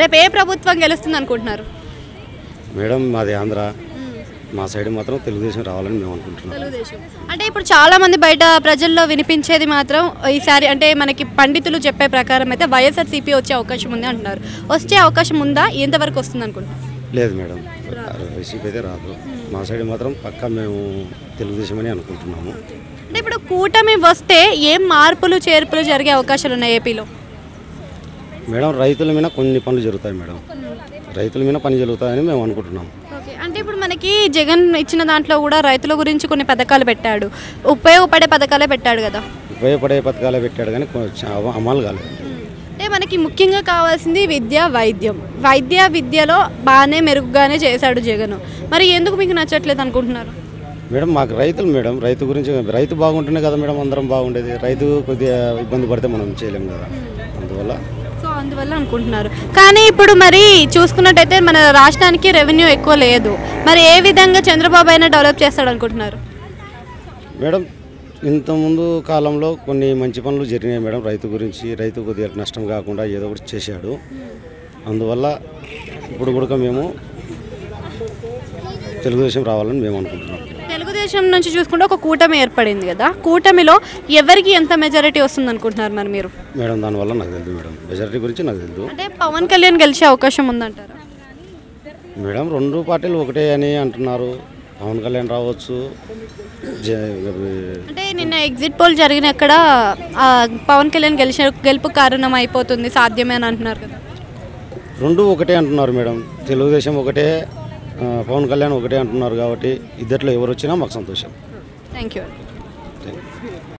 రేపు ఏ ప్రభుత్వం గెలుస్తుంది అనుకుంటున్నారు? మేడం మాది ఆంధ్ర, మా సైడ్ మాత్రం తెలుగుదేశం రావాలని మేము అనుకుంటున్నాం. తెలుగుదేశం అంటే ఇప్పుడు చాలా మంది బయట ప్రజల్లో వినిపించేది మాత్రం ఈసారి అంటే మనకి పండితులు చెప్పే ప్రకారం అయితే వైఎస్ఆర్సీపీ వచ్చే అవకాశం ఉంది అంటున్నారు. వచ్చే అవకాశం ఉందా? ఎంతవరకు వస్తుంది అనుకుంటున్నారు? లేదు మేడం, వైసీపీ అయితే రాదు. మా సైడ్ మాత్రం పక్కా మేము తెలుగుదేశం అని అనుకుంటున్నాము. అంటే ఇప్పుడు కూటమి వస్తే ఏం మార్పులు చేర్పులు జరిగే అవకాశాలు ఉన్నాయి ఏపీలో? మేడం రైతుల మీద కొన్ని పనులు జరుగుతాయి మేడం, రైతుల మీద పని జరుగుతాయని మేము అనుకుంటున్నాం. అంటే ఇప్పుడు మనకి జగన్ ఇచ్చిన దాంట్లో కూడా రైతుల గురించి కొన్ని పథకాలు పెట్టాడు, ఉపయోగపడే పథకాలే పెట్టాడు కదా. ఉపయోగపడే పథకాలే పెట్టాడు కానీ అమలు కాలేదు. అంటే మనకి ముఖ్యంగా కావాల్సింది విద్య, వైద్యం. విద్యలో బాగానే మెరుగుగానే చేశాడు జగన్. మరి ఎందుకు మీకు నచ్చట్లేదు అనుకుంటున్నారు? మేడం మాకు రైతులు మేడం, రైతు గురించి, రైతు బాగుంటేనే కదా మేడం అందరం బాగుండేది. రైతు కొద్దిగా ఇబ్బంది పడితే మనం చేయలేము కదా, అందువల్ల అనుకుంటున్నారు. కానీ ఇప్పుడు మరి చూసుకున్నట్టయితే మన రాష్ట్రానికి రెవెన్యూ ఎక్కువ లేదు. మరి ఏ విధంగా చంద్రబాబు అయినా డెవలప్ చేస్తాడు అనుకుంటున్నారు? మేడం ఇంతకుముందు కాలంలో కొన్ని మంచి పనులు జరిగినాయి మేడం రైతు గురించి. రైతు కొద్దిగా నష్టం కాకుండా ఏదో ఒకటి చేశాడు. అందువల్ల ఇప్పుడు కూడా మేము తెలుగుదేశం రావాలని మేము అనుకుంటున్నాం. తెలుగుదేశం నుంచి చూసుకుంటే ఒక కూటమి ఏర్పడింది కదా, కూటమిలో ఎవరికి ఎంత మెజారిటీ వస్తుంది అనుకుంటున్నారు మరి మీరు? మేడం దానివల్ల నాకు తెలియదు మేడం, మెజారిటీ గురించి నాకు తెలియదు. అంటే పవన్ కళ్యాణ్ గెలిచే అవకాశం ఉందంటారా? మేడం రెండు పార్టీలు ఒకటే అని అంటున్నారు. పవన్ కళ్యాణ్ రావచ్చు. అంటే నిన్న ఎగ్జిట్ పోల్ జరిగిన అక్కడ పవన్ కళ్యాణ్ గెలుపు కారణం అయిపోతుంది సాధ్యమే అని అంటున్నారు కదా. రెండు ఒకటే అంటున్నారు మేడం, తెలుగుదేశం ఒకటే, పవన్ కళ్యాణ్ ఒకటే అంటున్నారు. కాబట్టి ఇద్దట్లో ఎవరు వచ్చినా మాకు సంతోషం. Thank you.